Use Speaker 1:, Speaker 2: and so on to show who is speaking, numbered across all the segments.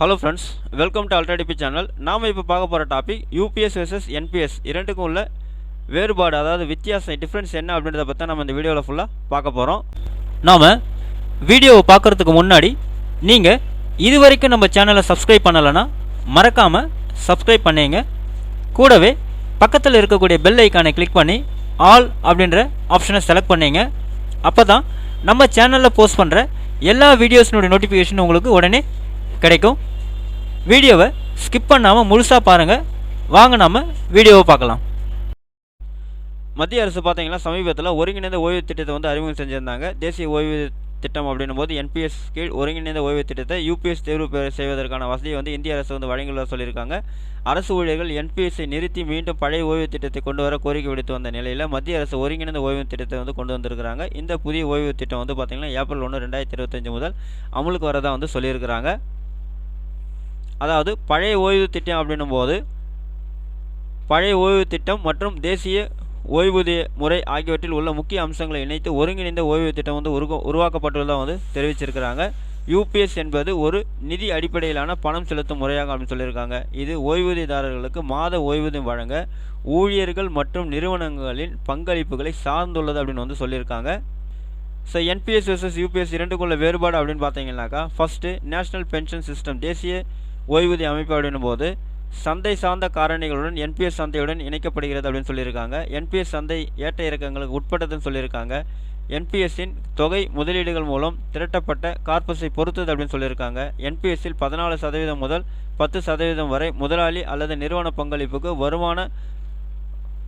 Speaker 1: Hello friends, welcome to அல்ட்ராடிபி channel. நாம் இப்போ பார்க்க போகிற டாபிக் யூபிஎஸ் வெர்சஸ் என்பிஎஸ் இரண்டுக்கும் உள்ள வேறுபாடு, அதாவது வித்தியாசம், டிஃப்ரென்ஸ் என்ன அப்படின்றத பற்றி நம்ம இந்த வீடியோவில் ஃபுல்லாக பார்க்க போகிறோம். நாம் வீடியோவை பார்க்குறதுக்கு முன்னாடி நீங்கள் இது வரைக்கும் நம்ம சேனலை சப்ஸ்கிரைப் பண்ணலைன்னா மறக்காமல் சப்ஸ்கிரைப் பண்ணிங்க. கூடவே பக்கத்தில் இருக்கக்கூடிய பெல் ஐக்கானை கிளிக் பண்ணி ஆல் அப்படின்ற ஆப்ஷனை செலக்ட் பண்ணிங்க. அப்போ தான் நம்ம சேனலில் போஸ்ட் பண்ணுற எல்லா வீடியோஸினுடைய நோட்டிஃபிகேஷன் உங்களுக்கு உடனே கிடைக்கும். வீடியோவை ஸ்கிப் பண்ணாமல் முழுசாக பாருங்கள். வாங்க நம்ம வீடியோவை பார்க்கலாம். மத்திய அரசு பார்த்தீங்கன்னா சமீபத்தில் ஒருங்கிணைந்த ஓய்வு திட்டத்தை அறிமுகம் செஞ்சுருந்தாங்க. தேசிய ஓய்வு திட்டம் அப்படின்னும் போது என்பிஎஸ் கீழ் ஒருங்கிணைந்த ஓய்வு திட்டத்தை யூபிஎஸ் தேர்வு செய்வதற்கான வசதியை இந்திய அரசு வழங்கியுள்ள சொல்லியிருக்காங்க. அரசு ஊழியர்கள் என்பிஎஸ்ஐ நிறுத்தி மீண்டும் பழைய ஓய்வு திட்டத்தை கொண்டு வர கோரிக்கை விடுத்து வந்த நிலையில் மத்திய அரசு ஒருங்கிணைந்த ஓய்வு திட்டத்தை கொண்டு வந்திருக்கிறாங்க. இந்த புதிய ஓய்வு திட்டம் பார்த்தீங்கன்னா ஏப்ரல் 1, 2025 முதல் அமலுக்கு வரதா சொல்லியிருக்கிறாங்க. அதாவது பழைய ஓய்வு திட்டம் அப்படின்னும் போது பழைய ஓய்வு திட்டம் மற்றும் தேசிய ஓய்வூதிய முறை ஆகியவற்றில் உள்ள முக்கிய அம்சங்களை இணைத்து ஒருங்கிணைந்த ஓய்வு திட்டம் உருவாக்கப்பட்டுள்ளதாக தெரிவிச்சிருக்கிறாங்க. யூபிஎஸ் என்பது ஒரு நிதி அடிப்படையிலான பணம் செலுத்தும் முறையாக அப்படின்னு சொல்லியிருக்காங்க. இது ஓய்வூதியதாரர்களுக்கு மாத ஓய்வூதியம் வழங்க ஊழியர்கள் மற்றும் நிறுவனங்களின் பங்களிப்புகளை சார்ந்துள்ளது அப்படின்னு சொல்லியிருக்காங்க. ஸோ என்பிஎஸ் வெர்சஸ் யூபிஎஸ் இரண்டுக்குள்ள வேறுபாடு அப்படின்னு பார்த்தீங்கன்னாக்கா, ஃபஸ்ட்டு நேஷனல் பென்ஷன் சிஸ்டம் தேசிய ஓய்வூதிய அமைப்பு அப்படின்னும் போது சந்தை சார்ந்த காரணிகளுடன் என்பிஎஸ் சந்தையுடன் இணைக்கப்படுகிறது அப்படின்னு சொல்லியிருக்காங்க. என்பிஎஸ் சந்தை ஏற்ற இறக்கங்களுக்கு உட்பட்டதுன்னு சொல்லியிருக்காங்க. என்பிஎஸ்ஸின் தொகை முதலீடுகள் மூலம் திரட்டப்பட்ட கார்பஸை பொறுத்தது அப்படின்னு சொல்லியிருக்காங்க. என்பிஎஸ்ஸில் 14% முதல் 10% வரை முதலாளி அல்லது நிறுவன பங்களிப்புக்கு வருமான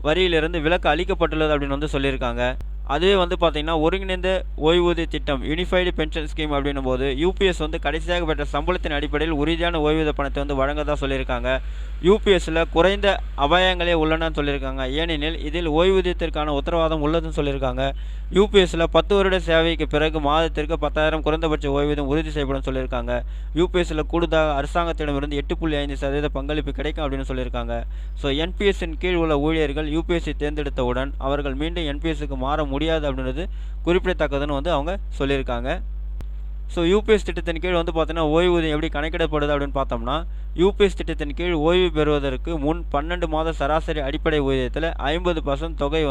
Speaker 1: வரியிலிருந்து விலக்கு அளிக்கப்பட்டுள்ளது அப்படின்னு சொல்லியிருக்காங்க. அதுவே பார்த்தீங்கன்னா ஒருங்கிணைந்த ஓய்வூதிய திட்டம் யூனிஃபைடு பென்ஷன் ஸ்கீம் அப்படின்னும் போது யூபிஎஸ் கடைசியாக பெற்ற சம்பளத்தின் அடிப்படையில் உறுதியான ஓய்வூதிய பணத்தை வழங்கதான் சொல்லியிருக்காங்க. யூபிஎஸ்ஸில் குறைந்த அபாயங்களே உள்ளனன்னு சொல்லியிருக்காங்க. ஏனெனில் இதில் ஓய்வூதியத்திற்கான உத்தரவாதம் உள்ளதுன்னு சொல்லியிருக்காங்க. யூபிஎஸ்ஸில் 10 வருட சேவைக்கு பிறகு மாதத்திற்கு 10,000 குறைந்தபட்ச ஓய்வூதியம் உறுதி செய்யப்படும் சொல்லியிருக்காங்க. யூபிஎஸ்ஸில் கூடுதலாக அரசாங்கத்திடமிருந்து 8.5% பங்களிப்பு கிடைக்கும் அப்படின்னு சொல்லியிருக்காங்க. ஸோ என்பிஎஸ்ஸின் கீழ் உள்ள ஊழியர்கள் யூபிஎஸ்ஸை தேர்ந்தெடுத்தவுடன் அவர்கள் மீண்டும் என்பிஎஸ்ஸுக்கு மாற முடியாது அப்படின்றது குறிப்பிடத்தக்கதுன்னு அவங்க சொல்லியிருக்காங்க. ஸோ யூபிஎஸ் திட்டத்தின் கீழ் பார்த்தீங்கன்னா ஓய்வூதியம் எப்படி கணக்கிடப்படுது அப்படின்னு பார்த்தோம்னா, யூபிஎஸ் திட்டத்தின் கீழ் ஓய்வு பெறுவதற்கு முன் 12 மாத சராசரி அடிப்படை ஊதியத்தில் 50% தொகை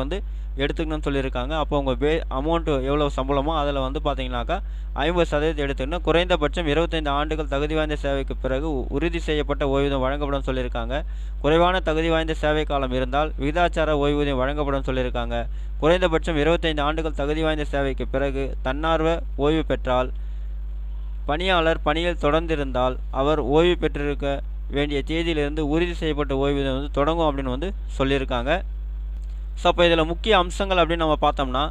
Speaker 1: எடுத்துக்கணும்னு சொல்லியிருக்காங்க. அப்போ உங்கள் அமௌண்ட்டு எவ்வளோ சம்பளமோ அதில் பார்த்தீங்கன்னாக்கா 50% எடுத்துக்கணும். குறைந்தபட்சம் 25 ஆண்டுகள் தகுதி வாய்ந்த சேவைக்கு பிறகு உறுதி செய்யப்பட்ட ஓய்வூதியம் வழங்கப்படும் சொல்லியிருக்காங்க. குறைவான தகுதி வாய்ந்த சேவை காலம் இருந்தால் விகிதாச்சார ஓய்வூதியம் வழங்கப்படும் சொல்லியிருக்காங்க. குறைந்தபட்சம் 25 ஆண்டுகள் தகுதி வாய்ந்த சேவைக்கு பிறகு தன்னார்வ ஓய்வு பெற்றால், பணியாளர் பணியில் தொடர்ந்திருந்தால் அவர் ஓய்வு பெற்றிருக்க வேண்டிய தேதியிலிருந்து உறுதி செய்யப்பட்ட ஓய்வூதியம் தொடங்கும் அப்படின்னு சொல்லியிருக்காங்க. ஸோ அப்போ இதில் முக்கிய அம்சங்கள் அப்படின்னு நம்ம பார்த்தோம்னா,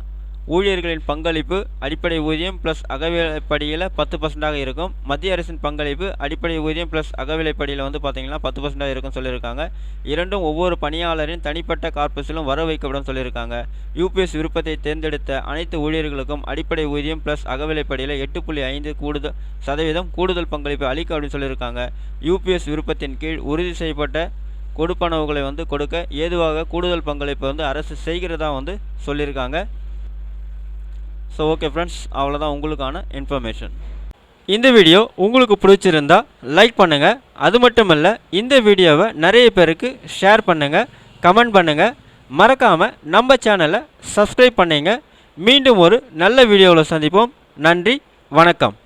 Speaker 1: ஊழியர்களின் பங்களிப்பு அடிப்படை ஊதியம் ப்ளஸ் அகவிலைப்படியில் 10% இருக்கும். மத்திய அரசின் பங்களிப்பு அடிப்படை ஊதியம் ப்ளஸ் அகவிலைப்படியில் பார்த்தீங்கன்னா 10% இருக்குன்னு சொல்லியிருக்காங்க. இரண்டும் ஒவ்வொரு பணியாளரின் தனிப்பட்ட கார்பஸிலும் வர வைக்கப்படும் சொல்லியிருக்காங்க. யூபிஎஸ் விருப்பத்தை தேர்ந்தெடுத்த அனைத்து ஊழியர்களுக்கும் அடிப்படை ஊதியம் ப்ளஸ் அகவிலைப்படியில் 8.5% கூடுதல் பங்களிப்பு அளிக்க அப்படின்னு சொல்லியிருக்காங்க. யூபிஎஸ் விருப்பத்தின் கீழ் உறுதி செய்யப்பட்ட கொடுப்பனவுகளை கொடுக்க ஏதுவாக கூடுதல் பங்களிப்பு அரசு செய்கிறதா சொல்லியிருக்காங்க. ஸோ ஓகே ஃப்ரெண்ட்ஸ், அவ்வளோதான் உங்களுக்கான இன்ஃபர்மேஷன். இந்த வீடியோ உங்களுக்கு பிடிச்சிருந்தா லைக் பண்ணுங்கள். அது மட்டும் இல்லை, இந்த வீடியோவை நிறைய பேருக்கு ஷேர் பண்ணுங்கள், கமெண்ட் பண்ணுங்கள். மறக்காமல் நம்ம சேனலை சப்ஸ்கிரைப் பண்ணிங்க. மீண்டும் ஒரு நல்ல வீடியோவில் சந்திப்போம். நன்றி, வணக்கம்.